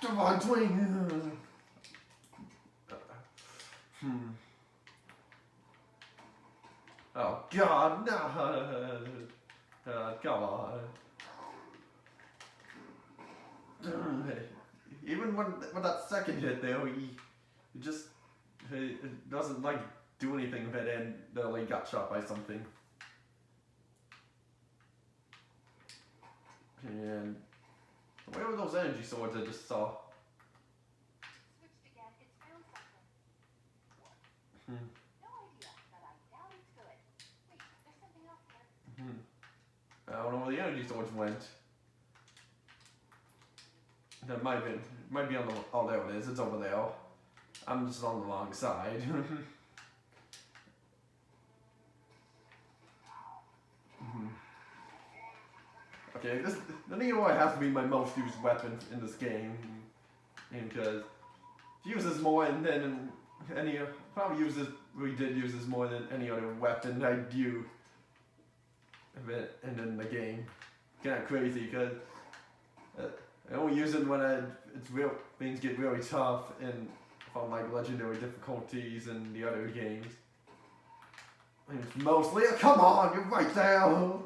Divine Swing! Oh God, no! Come on. Even when that second hit there, he doesn't like do anything with it, and he got shot by something. And where were those energy swords I just saw? Switched again. It's found something. No idea, but I doubt it's good. Wait, there's something else here. I don't know where the energy swords went. That might be on the. Oh, there it is. It's over there. I'm just on the wrong side. Okay, the Neoi has to be my most used weapon in this game, because it uses more than any. Probably we did use this more than any other weapon I do. And in the game, kind of crazy because I only use it when things get really tough and on like legendary difficulties and the other games. And it's mostly come on, you're right there.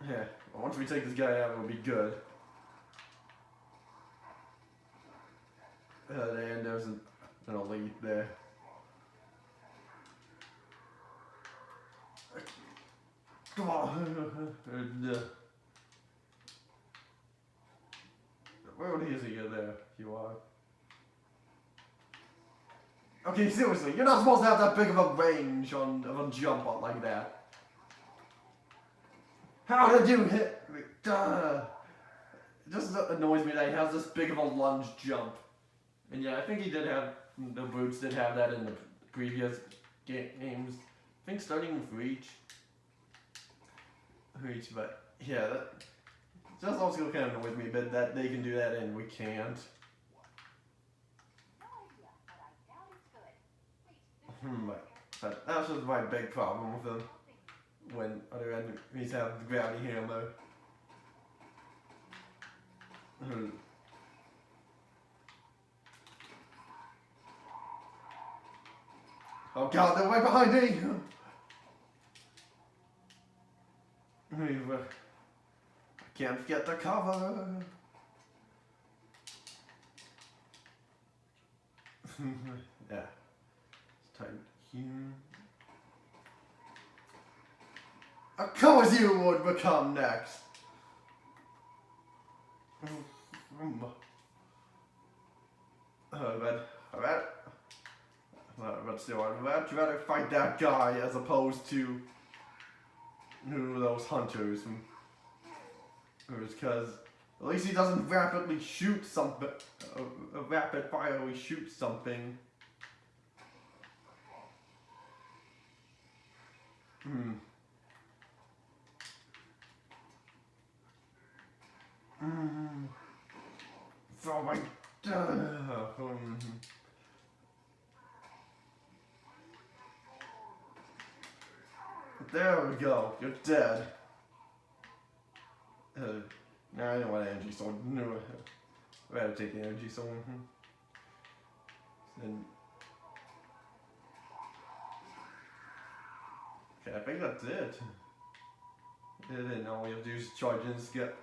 Yeah, once we take this guy out, it'll be good. And there's an elite there. Come on. Where is he there? You are. Okay, seriously, you're not supposed to have that big of a range of a jump like that. How did you hit me? It just annoys me that he has this big of a lunge jump. And yeah, I think the Brutes did have that in the previous games. I think starting with Reach, but yeah, that just also kind of annoys me a bit that they can do that and we can't. No idea, but I doubt it's good. Wait, But that's just my big problem with them when other enemies have the gravity hammer. Oh God, they're right behind me! I can't forget the cover. Yeah. It's time here. Of course you would become next. But still, I'd rather fight that guy as opposed to those hunters. Because at least he doesn't rapidly shoot something. Rapid firely shoot something. So my. There we go. You're dead. Nah, I don't want energy sword. No, I'd rather take the energy sword. Then. Okay, I think that's it. And then all we have to do is charge and skip.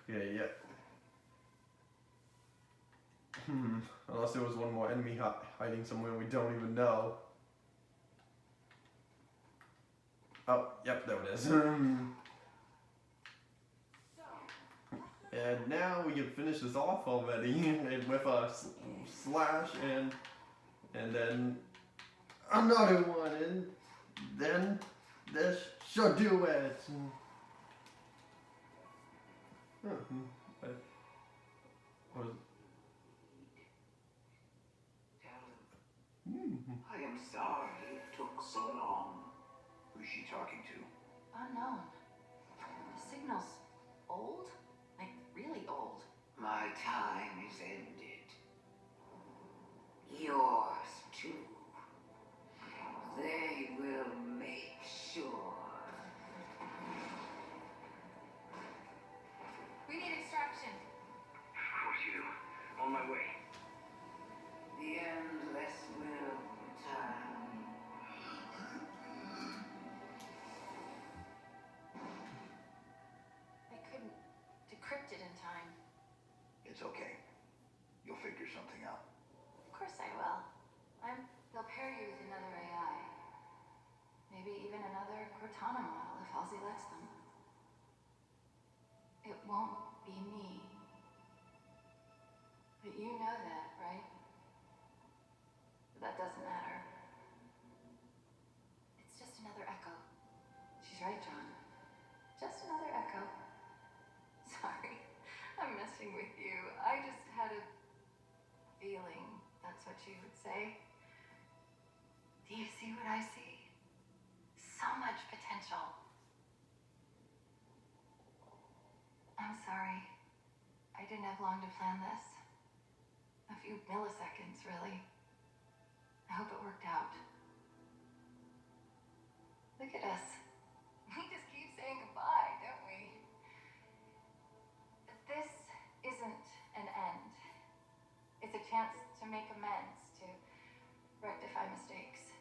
Okay, yeah. Unless there was one more enemy hiding somewhere we don't even know. Oh, yep, there it is. And now we can finish this off already with a slash and then another one, and then this should do it. I am sorry it took so long. Who's she talking to? Unknown. The signal's old? Like, really old. My time is It's okay. You'll figure something out. Of course I will. They'll pair you with another AI. Maybe even another Cortana model if Halsey lets them. It won't be me. But you know that, right? But that doesn't matter. It's just another echo. She's right, John. Just another echo. Sorry, I'm messing with you. I just had a feeling that's what you would say. Do you see what I see? So much potential. I'm sorry. I didn't have long to plan this. A few milliseconds, really. I hope it worked out. Look at us. We just keep saying goodbye, don't we? But this isn't an end. It's a chance to make amends, to rectify mistakes.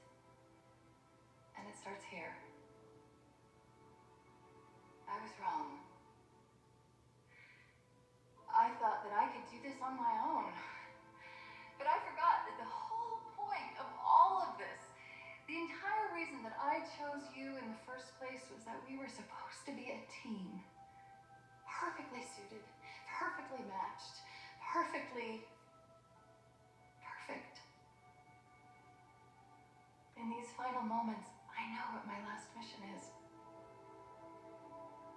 And it starts here. I was wrong. I thought that I could do this on my own. But I forgot that the whole point of all of this, the entire reason that I chose you in the first place was that we were supposed to be a team. Perfectly suited, perfectly matched, perfectly perfect. In these final moments, I know what my last mission is.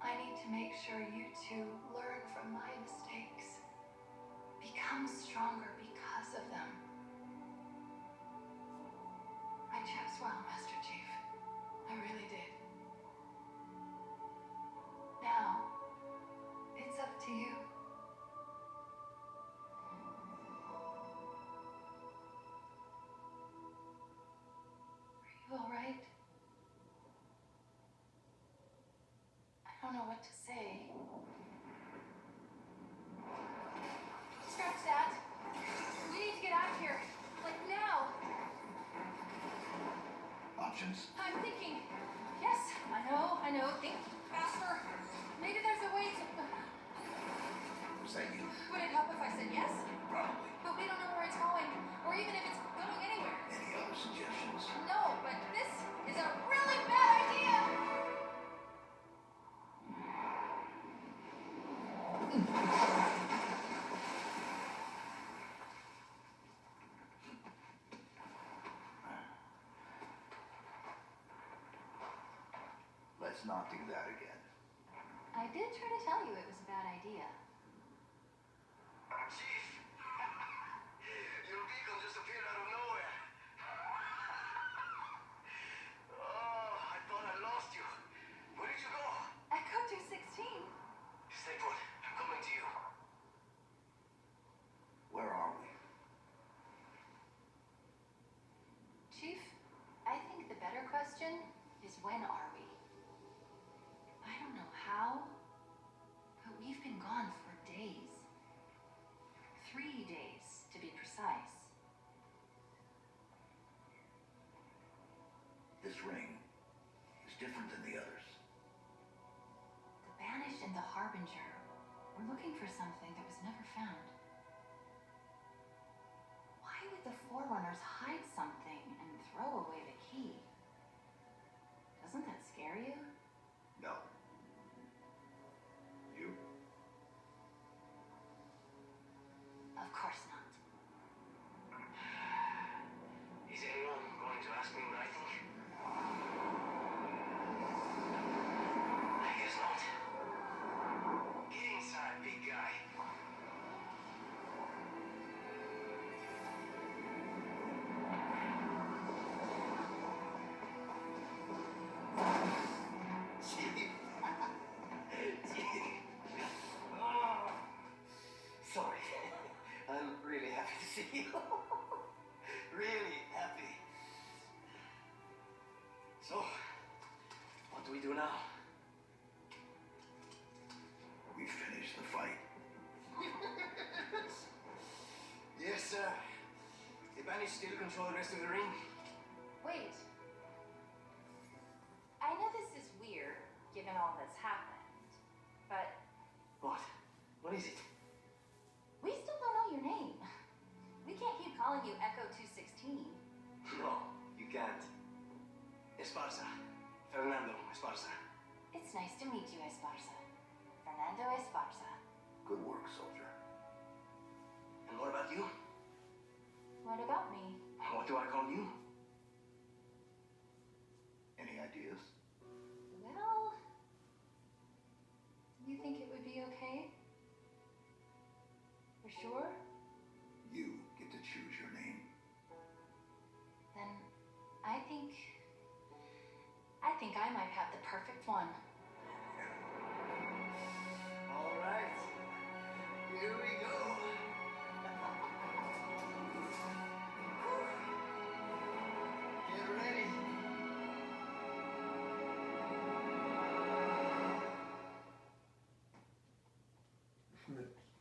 I need to make sure you two learn from my mistakes, become stronger because of them. I chose well, Master Chief. I really did. Now, it's up to you. Are you all right? I don't know what to say. Scratch that. We need to get out of here. Like now. Options? I'm thinking. Yes, I know. Think faster. Maybe there's a way to. Say you. Would it help if I said yes? Probably. But we don't know where it's going, or even if it's going anywhere. Any other suggestions? No, but this is a really bad idea. Let's not do that again. I did try to tell you it was a bad idea. Chief! Your beacon just appeared out of nowhere. Oh, I thought I lost you. Where did you go? Echo 216. Stay put. I'm coming to you. Where are we? Chief, I think the better question is when are we? I don't know how, but we've been gone for days. 3 days, to be precise. This ring is different than the others. The Banished and the Harbinger were looking for something that was never found. Why would the Forerunners hide something and throw away the key? Doesn't that scare you? No. You? Of course not. Is anyone going to ask me what I think? I guess not. Get inside, big guy. Chief. Chief. Oh, sorry. I'm really happy to see you. Really happy. So, what do we do now? We finished the fight. Yes, sir. The Banished still control the rest of the ring. Wait. I know this is weird, given all that's happened, but What? What is it? we to meet you, Esparza. Fernando Esparza. Good work, soldier. And what about you? What about me? What do I call you? Any ideas? Well, you think it would be okay? For sure? You get to choose your name. Then I think I might have the perfect one. All right. Here we go. Get ready.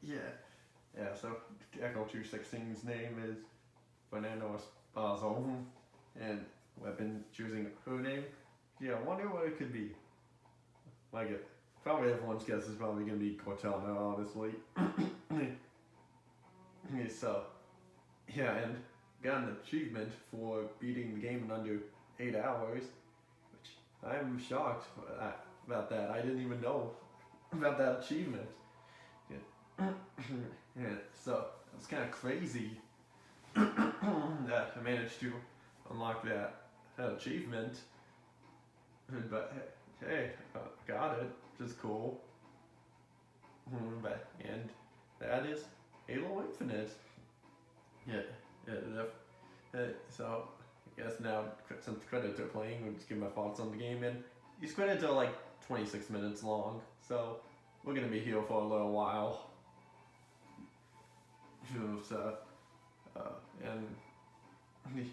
Yeah, so Echo 216's name is Fernando Esparza, and we've been choosing her name. Yeah, I wonder what it could be. Like it, probably everyone's guess is probably gonna be Cortana, honestly. Yeah, so, yeah, and got an achievement for beating the game in under 8 hours, which I'm shocked about that. I didn't even know about that achievement. Yeah. Yeah, so it's kind of crazy that I managed to unlock that achievement. But hey, got it, which is cool. And that is Halo Infinite. So I guess now, since credits are playing, we'll just give my thoughts on the game. And these credits are like 26 minutes long, so we're gonna be here for a little while. So, and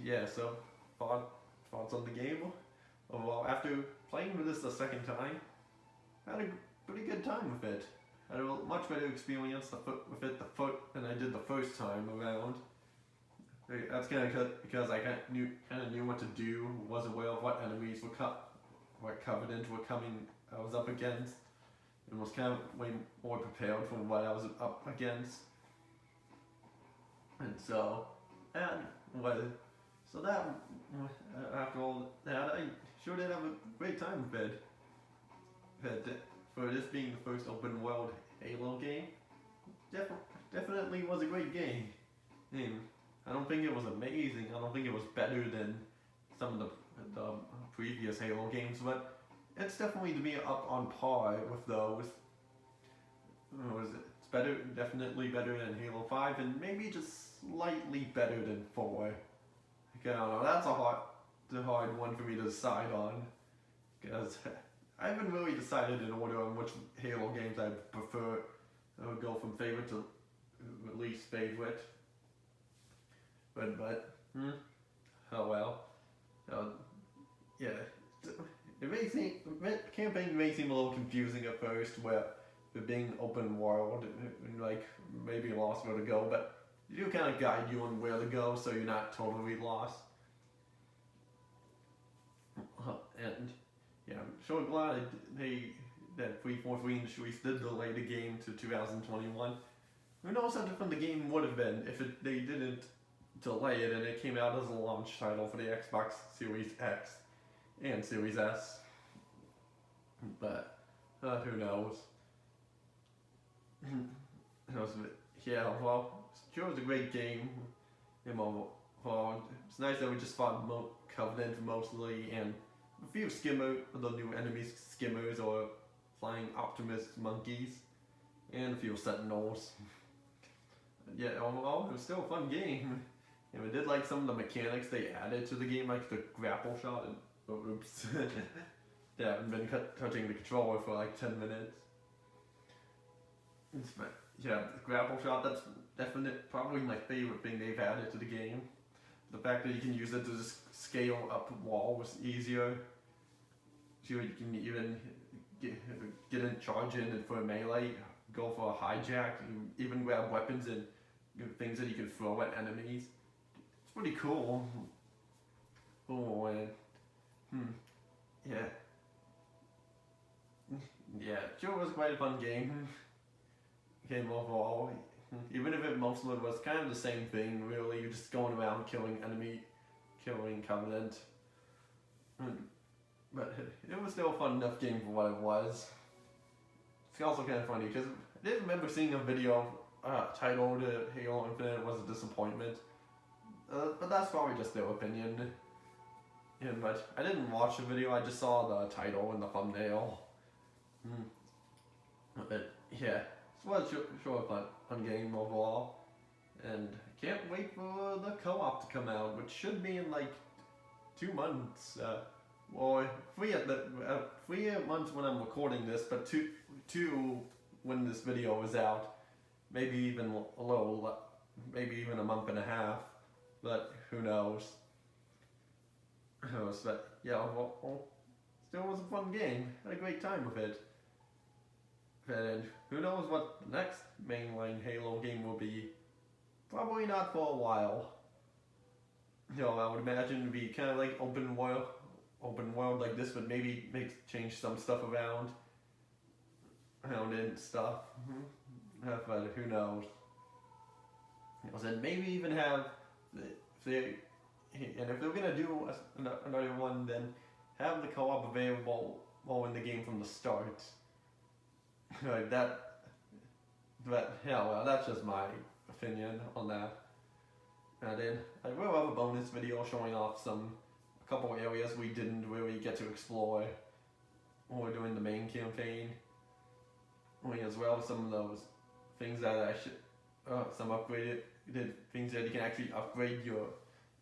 yeah, so thoughts on the game. Well, after playing with this the second time, I had a pretty good time with it. I had a much better experience with it than I did the first time around. That's kind of because I kind of knew what to do, was aware of what enemies were Covenant were coming. I was up against, and was kind of way more prepared for what I was up against. And so, so that after all that, I sure did have a great time with it. For this being the first open world Halo game, definitely was a great game. I don't think it was amazing. I don't think it was better than some of the previous Halo games, but it's definitely to be up on par with those. It's better, definitely better than Halo 5, and maybe just slightly better than 4. I don't know. That's a hard one for me to decide on, because I haven't really decided in order on which Halo games I prefer. I would go from favorite to least favorite. But oh well. Yeah, campaign may seem a little confusing at first, where it being open world and like maybe lost where to go, but they do kind of guide you on where to go, so you're not totally lost. And yeah, I'm sure glad that 343 Industries did delay the game to 2021. Who knows how different the game would have been if they didn't delay it and it came out as a launch title for the Xbox Series X and Series S. But who knows? Yeah, well, sure, it was a great game. It's nice that we just fought Covenant mostly, and a few the new enemies, skimmers or flying Optimus monkeys, and a few Sentinels. Yeah, overall, it was still a fun game. And we did like some of the mechanics they added to the game, like the grapple shot, and oops. Yeah, I haven't been touching the controller for like 10 minutes. Yeah, the grapple shot, that's probably my favorite thing they've added to the game. The fact that you can use it to just scale up wall was easier. So you can even get in, charge in and for a melee, go for a hijack, and even grab weapons and things that you can throw at enemies. It's pretty cool. Oh, and yeah. Yeah, sure was quite a fun game. Game overall. Even if it mostly was kind of the same thing, really. You're just going around killing Covenant. but it was still a fun enough game for what it was. It's also kind of funny because I did remember seeing a video titled Halo Infinite was a disappointment. But that's probably just their opinion. Yeah, but I didn't watch the video, I just saw the title and the thumbnail. But yeah, it was sure a fun game overall. And I can't wait for the co-op to come out, which should be in like 2 months. Or 3 at the 3 months when I'm recording this, but two when this video is out. Maybe even a little, maybe even a month and a half. But who knows? But yeah, still was a fun game. Had a great time with it. And who knows what the next mainline Halo game will be? Probably not for a while. I would imagine it'd be kind of like open world like this, but maybe change some stuff around and stuff. But who knows? And maybe even have if they're gonna do another one, then have the co-op available in the game from the start. Like that. But yeah, well, that's just my opinion on that. And then I will have a bonus video showing off a couple areas we didn't really get to explore when we're doing the main campaign. As well as some of those things that I should, some upgraded things that you can actually upgrade your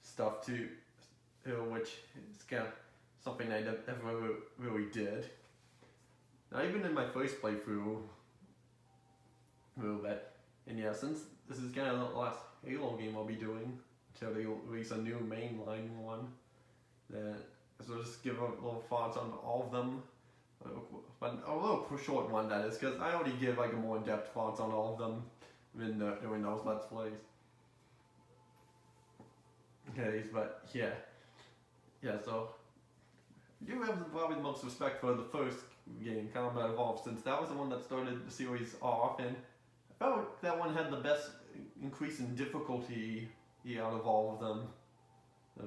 stuff to, which is kind of something I never really did. Not even in my first playthrough. And yeah, since this is kind of the last Halo game I'll be doing until they release a new mainline one, then so just give a little thoughts on all of them. But a little short one that is, because I already give like a more in-depth thoughts on all of them during those Let's Plays. Okay, but yeah, so I do have probably the most respect for the first game, Combat Evolved, since that was the one that started the series off, and I felt like that one had the best increase in difficulty out of all of them,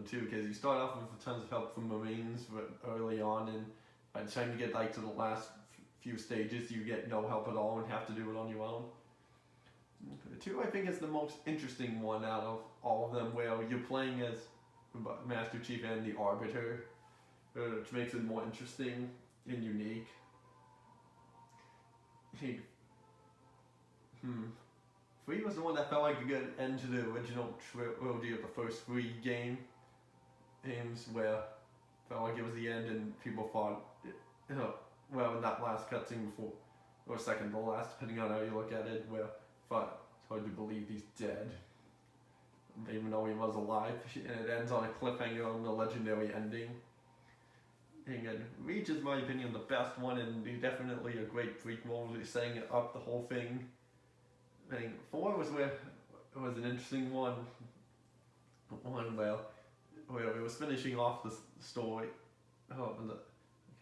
too, because you start off with tons of help from Marines early on, and by the time you get like to the last few stages, you get no help at all and have to do it on your own. 2, I think, is the most interesting one out of all of them, where you're playing as Master Chief and the Arbiter, which makes it more interesting and unique. 3 was the one that felt like a good end to the original trilogy of the first 3 games, where it felt like it was the end and people thought, well, in that last cutscene before, or second to last, depending on how you look at it, where thought it's hard to believe he's dead, even though he was alive, and it ends on a cliffhanger on the legendary ending. And Reach is, in my opinion, the best one, and definitely a great prequel, setting up the whole thing. I think 4 was where it was an interesting one where it was finishing off the story, kind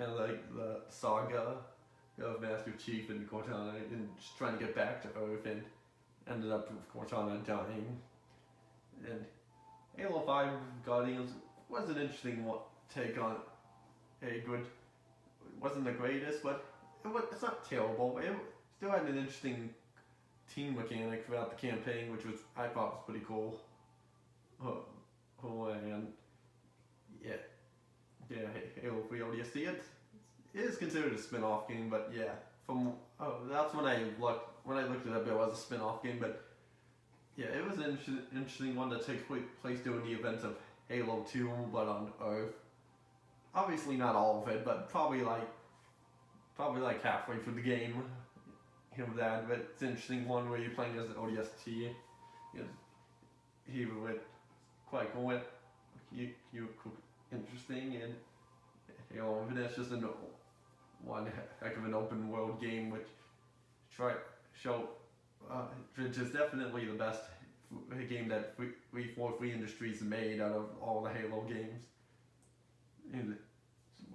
of like the saga of Master Chief and Cortana, and just trying to get back to Earth, and ended up with Cortana dying. And Halo 5 Guardians was an interesting take on it wasn't the greatest, but it's not terrible. It still had an interesting team mechanic throughout the campaign, which I thought was pretty cool. And yeah, Halo 3 ODST, it is considered a spin-off game, but yeah, that's when I looked it up, it was a spin-off game, but yeah, it was an interesting one that takes place during the events of Halo 2, but on Earth. Obviously not all of it, but probably like halfway through the game. But it's an interesting one where you're playing as an ODST. He would quite cool. Interesting, and Halo Infinite's just one heck of an open world game, which which is definitely the best game that 343 Industries made out of all the Halo games. And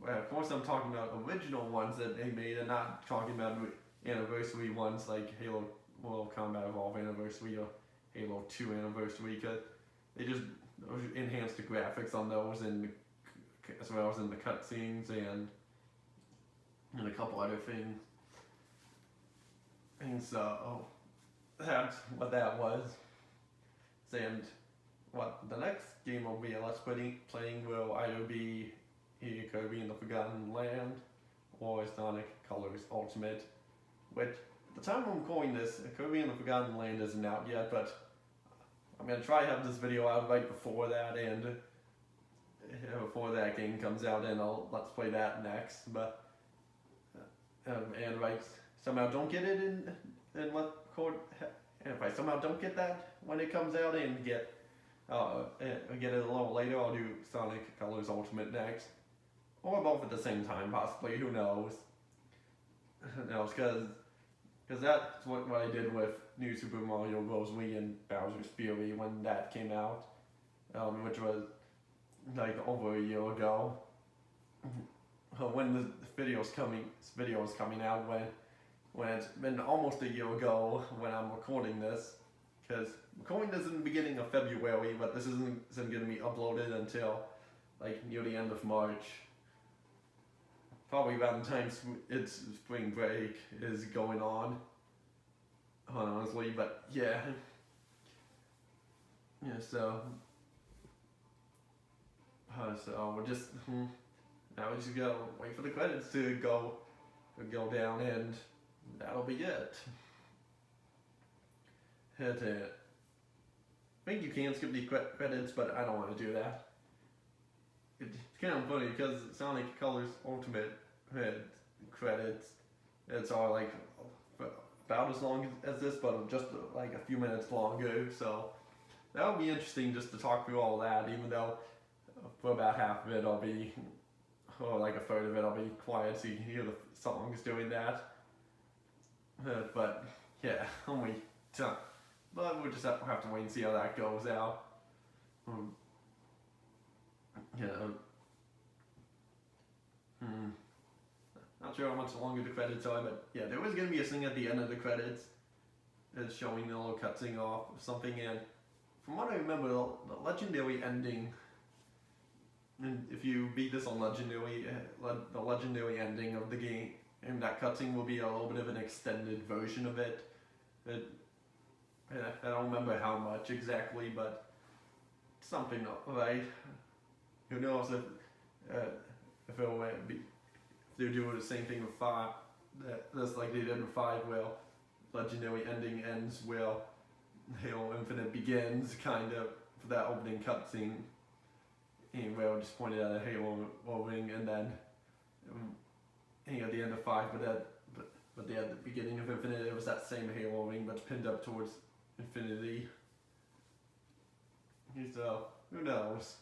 of course, I'm talking about original ones that they made, and not talking about anniversary ones like Halo World Combat Evolved Anniversary or Halo 2 Anniversary, because they just enhanced the graphics on those and as well as in the cutscenes and a couple other things. And so that's what that was. And what the next game will be let's playing will either be Kirby in the Forgotten Land or Sonic Colors Ultimate, which at the time I'm recording this, Kirby in the Forgotten Land isn't out yet, but I'm going to try to have this video out right before that, and before that game comes out, and let's play that next. But and if I somehow don't get it in and if I somehow don't get that when it comes out and get it a little later, I'll do Sonic Colors Ultimate next, or both at the same time, possibly. Who knows? Because that's what I did with New Super Mario Bros. Wii and Bowser's Fury when that came out, which was like over a year ago. When the video is coming out, when it's been almost a year ago when I'm recording this, because recording this in the beginning of February, but this isn't going to be uploaded until like near the end of March. Probably around the time it's spring break is going on, honestly. But yeah, so we'll just now we just go wait for the credits to go down, and that'll be it. Hit it. I think you can skip the credits, but I don't want to do that. It's kind of funny because Sonic Colors Ultimate credits, it's all like about as long as this, but just like a few minutes longer. So that would be interesting just to talk through all that, even though for about half of it I'll be, or like a third of it I'll be quiet so you can hear the songs doing that. But yeah, but we'll just have to wait and see how that goes out. Not sure how much longer the credits are, but yeah, there was going to be a thing at the end of the credits that's showing the little cutscene off or something, and from what I remember, the legendary ending, and if you beat this on legendary, the legendary ending of the game, and that cutscene will be a little bit of an extended version of it. I don't remember how much exactly, but something right. Who knows if it'll be, if they're doing the same thing with 5, that's like they did with 5, where legendary ending ends where Halo Infinite begins, kind of, for that opening cutscene. And where I just pointed out a Halo ring, and then at the end of 5, but at the beginning of Infinite, it was that same Halo ring, but pinned up towards infinity. So who knows?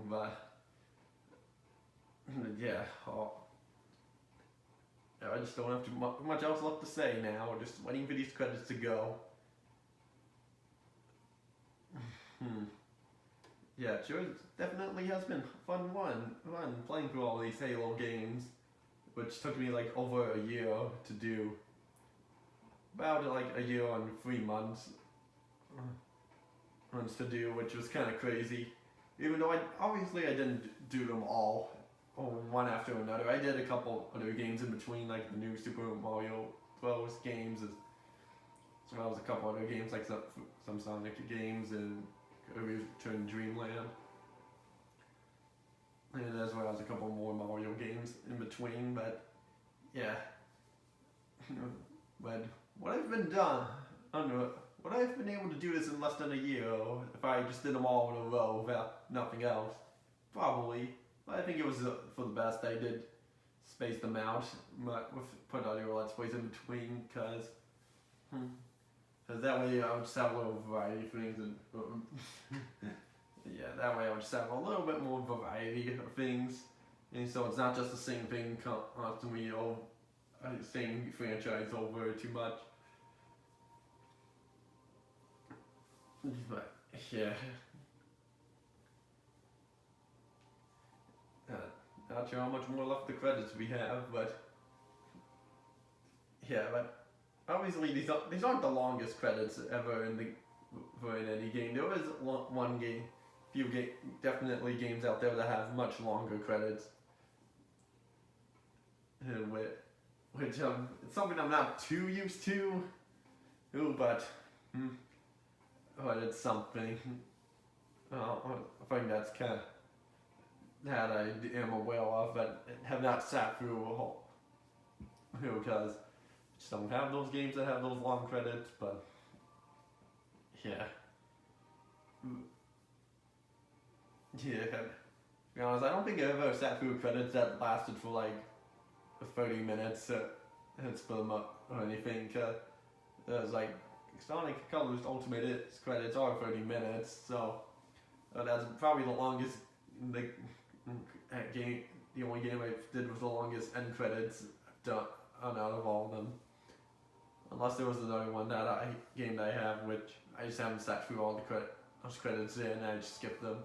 But yeah, I just don't have too much else left to say now. We're just waiting for these credits to go. Yeah, it sure definitely has been fun playing through all these Halo games, which took me like over a year to do. About like a year and 3 months to do, which was kind of crazy. Even though I didn't do them all one after another. I did a couple other games in between, like the new Super Mario Bros. Games, as well as a couple other games like some Sonic games and Return Dreamland, and as well as a couple more Mario games in between. But yeah, but what I've been able to do this in less than a year, if I just did them all in a row without nothing else, probably. But I think it was for the best. I did space them out, put other Let's Plays in between, because that way I would just have a little variety of things, and yeah, that way I would just have a little bit more variety of things, and so it's not just the same thing constantly, same franchise over too much. But yeah, not sure how much more left the credits we have, but yeah, but obviously these aren't the longest credits ever in the for an indie game. There is one game, definitely games out there that have much longer credits. Which it's something I'm not too used to. But it's something. I think that's kind of that I am aware of, but have not sat through a whole. Because I just don't have those games that have those long credits, but yeah. Yeah. To be honest, I don't think I ever sat through credits that lasted for like 30 minutes. It's for them or anything. There's like Sonic Colors Ultimate credits are 30 minutes, so that's probably the longest game. The only game I did with the longest end credits done out of all of them. Unless there was another one game that I have, which I just haven't sat through all those credits in, and I just skipped them.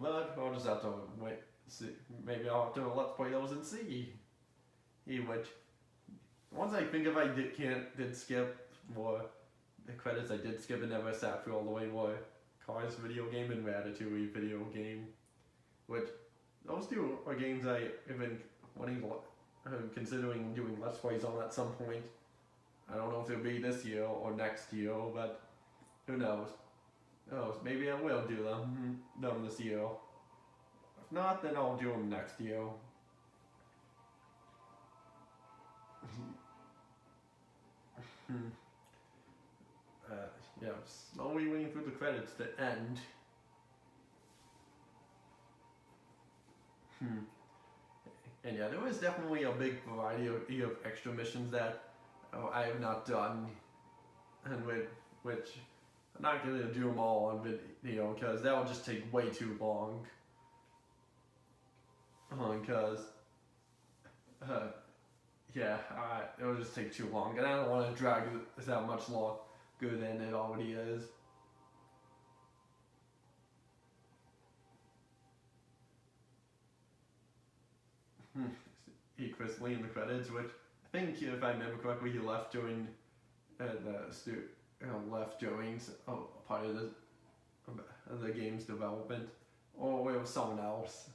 But I'll just have to wait. See, maybe I'll have to let's play those and see. Which ones I think if I did skip were the credits I did skip and never sat through all the way were Cars video game and Ratatouille video game. Which those two are games I have been considering doing Let's Plays on at some point. I don't know if it'll be this year or next year, but who knows? Maybe I will do them this year. If not, then I'll do them next year. Yeah, slowly waiting for the credits to end. And yeah, there is definitely a big variety of extra missions that I have not done, and which I'm not going to do them all on video because that will just take way too long. Because it will just take too long, and I don't want to drag this out much longer than it already is. Chris Lee in the credits, which I think, if I remember correctly, he left during left during part of the game's development, or it was someone else.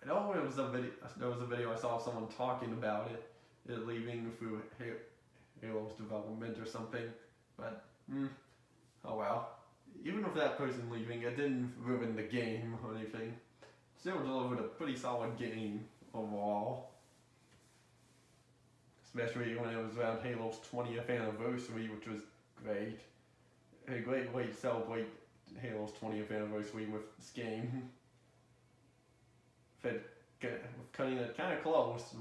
I know it was there was a video I saw of someone talking about it leaving through Halo's development or something, but oh well. Even with that person leaving, it didn't ruin the game or anything. Still delivered a pretty solid game overall. Especially when it was around Halo's 20th anniversary, which was great. A great way to celebrate Halo's 20th anniversary with this game. With cutting it kind of close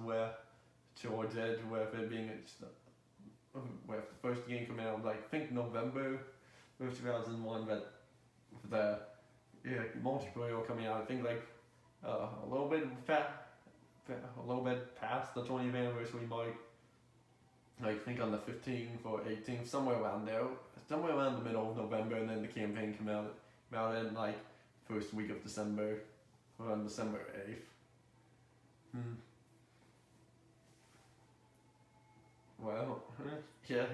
towards it, with it being with the first game coming out, like, I think November of 2001, but with the multiplayer coming out, I think like a little bit past the 20th anniversary mark. I think on the 15th or 18th, somewhere around there, somewhere around the middle of November, and then the campaign came out in like first week of December, around December 8th. Well, yeah,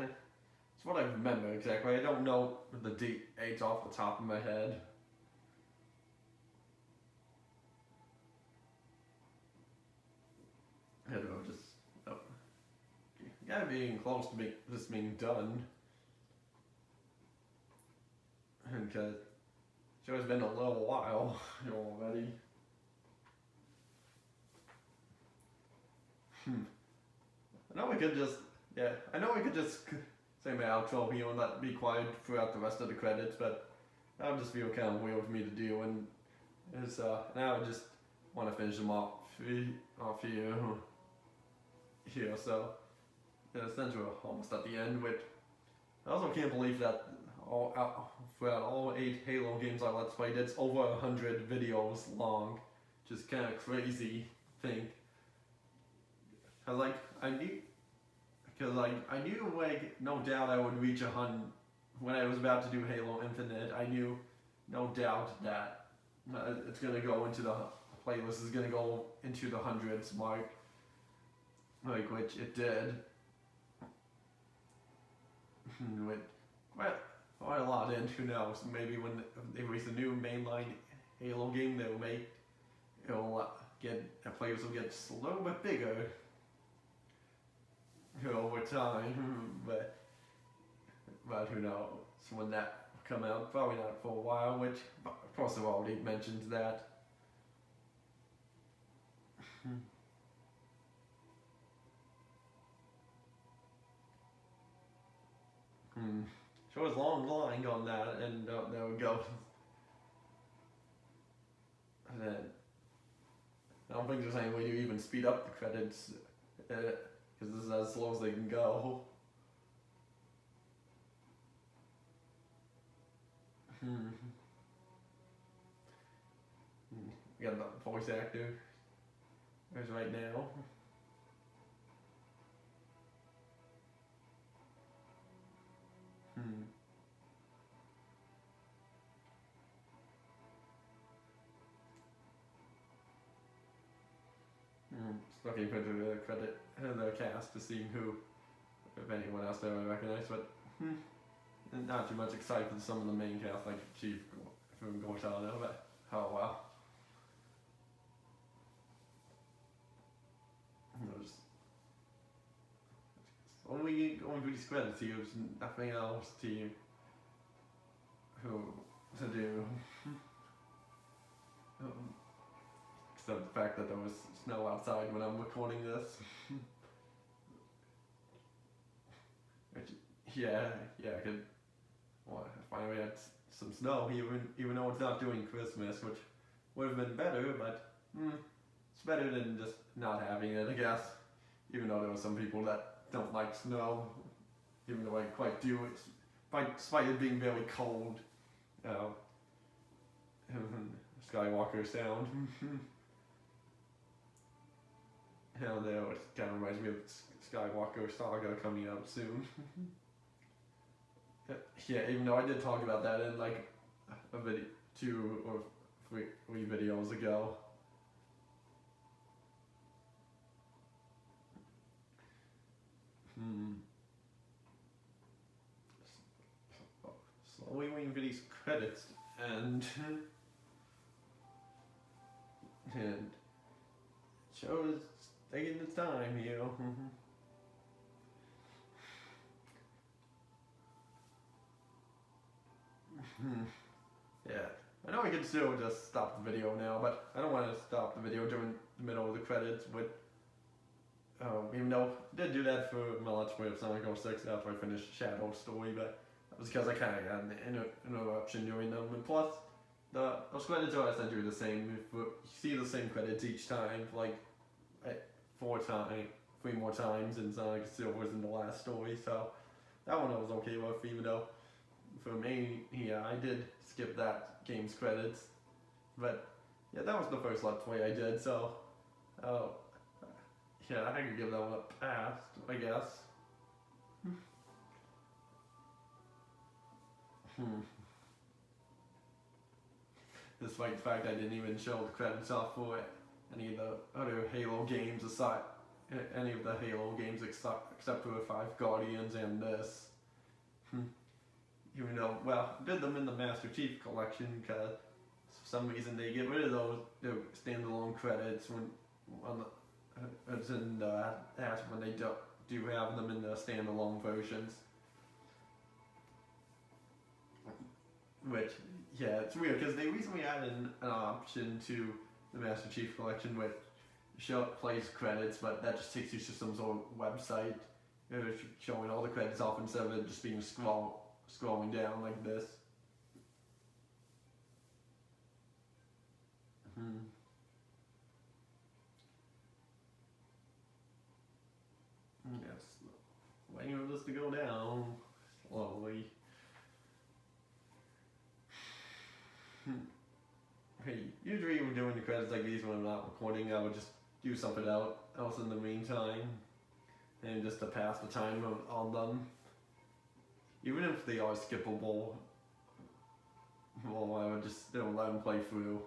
it's what I remember exactly. I don't know the dates off the top of my head. I don't know, gotta be getting close to this being done. And because it's been a little while already. I know we could just say my outro here and let be quiet throughout the rest of the credits, but that would just feel kind of weird for me to do, and now I just want to finish them off here. So since we're almost at the end, which I also can't believe that throughout all 8 Halo games I Let's Played, it's over 100 videos long, which is kind of crazy thing. I knew like no doubt I would reach 100 when I was about to do Halo Infinite. I knew no doubt that it's gonna go into the playlist is gonna go into the hundreds mark, which it did. quite a lot in. Who knows? Maybe when they release a new mainline Halo game, they'll make it'll players will get just a little bit bigger over time. But who knows when that will come out? Probably not for a while. Which of course I've already mentioned that. So it's long line on that, and there we go. And then I don't think there's any way to even speed up the credits, because this is as slow as they can go. We got the voice actor. There's right now. Just looking for the credit the cast to see who, if anyone else there I recognize, but not too much excited for some of the main cast like Chief from Cortana, but oh well. Only going through these credits here, there's nothing else to do. Except the fact that there was snow outside when I'm recording this. Finally had some snow, even though it's not doing Christmas, which would have been better, but it's better than just not having it, I guess. Even though there were some people that don't like snow, even though I quite do, despite it being very cold. Skywalker sound. Hell no, it kind of reminds me of Skywalker Saga coming out soon. Yeah, even though I did talk about that in like a video, 2 or 3 videos ago. Slowly waiting for these credits and shows taking its time here. Yeah, I know I can still just stop the video now, but I don't want to stop the video during the middle of the credits. Even though I did do that for my Let's Play of Sonic 06 after I finished Shadow's story, but that was because I kind of got an interruption during them. And plus, those credits are essentially the same. You see the same credits each time, like 3 more times in Sonic Silver's in the last story, so that one I was okay with, even though for me, yeah, I did skip that game's credits. But yeah, that was the first Let's Play I did, so yeah, I could give that one a pass, I guess. Despite the fact I didn't even show the credits off for any of the other Halo games except for 5 Guardians and this. Even though, well, I did them in the Master Chief Collection because for some reason they get rid of those standalone credits when they do have them in the standalone versions. Which, yeah, it's weird because they recently added an option to the Master Chief Collection which plays credits, but that just takes you to some sort of website showing all the credits off instead of it just being scrolling down like this. Yes, waiting for this to go down slowly. Hey, usually when doing the credits like these when I'm not recording, I would just do something else in the meantime, and just to pass the time on them. Even if they are skippable, well, I would just still let them play through.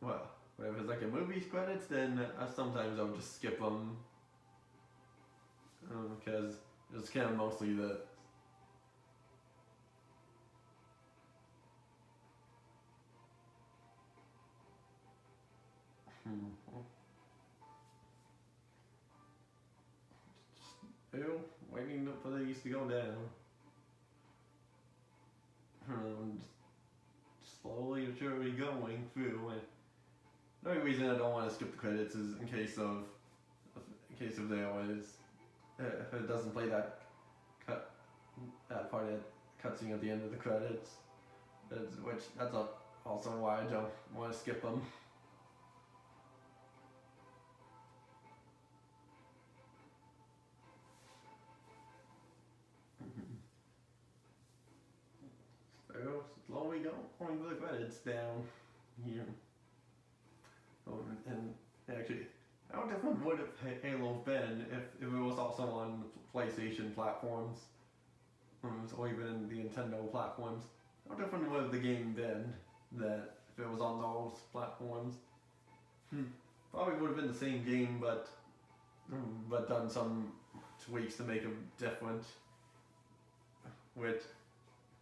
Well, if it's like a movie's credits, then sometimes I would just skip them. Because it's kind of mostly Still waiting for these to go down. Slowly but surely going through. And the only reason I don't want to skip the credits is in case there was if it doesn't play that part of cutscene at the end of the credits. That's also why I don't want to skip them. So slowly going the credits down here. Oh, and actually, how different would Halo have been if it was also on PlayStation platforms, or even the Nintendo platforms? How different would the game been that if it was on those platforms? Probably would have been the same game, but done some tweaks to make it different.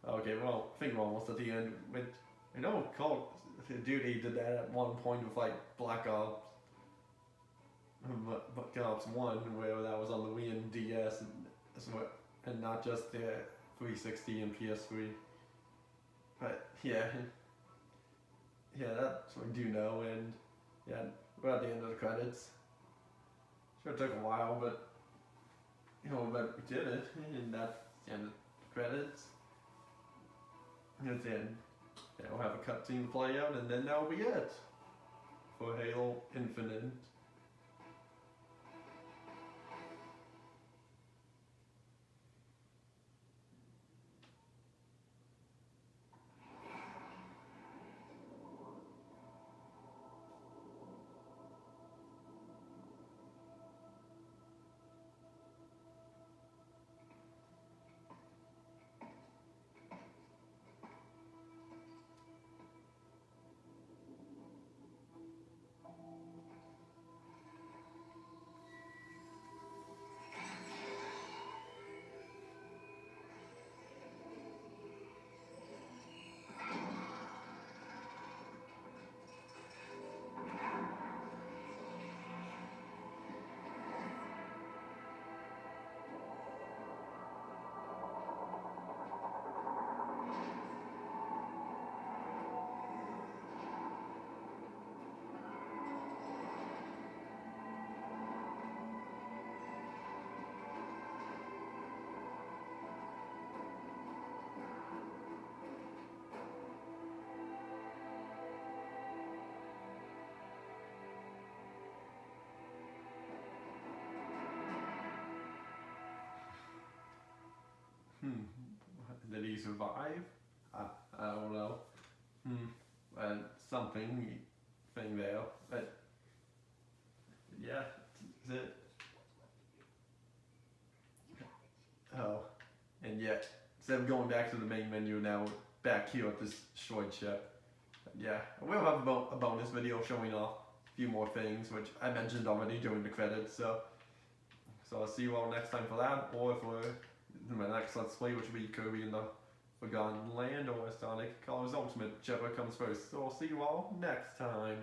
Okay, well, I think we're almost at the end. I know Call of Duty did that at one point with like Black Ops. Black Ops 1, where that was on the Wii and DS, and not just the 360 and PS3. But yeah, that's what I do know, and yeah, we're at the end of the credits. Sure took a while, but but we did it, and that's the end of the credits. And then we'll have a cutscene to play out, and then that'll be it for Halo Infinite. Did he survive? I don't know. And something thing there. But yeah, that's it. Oh, and yet instead of going back to the main menu, now we're back here at this short ship. Yeah, we'll have a bonus video showing off a few more things, which I mentioned already during the credits. So I'll see you all next time for that, or for my next Let's Play, which will be Kirby in the Forgotten Land, or Sonic Colors Ultimate, whichever comes first. So I'll see you all next time.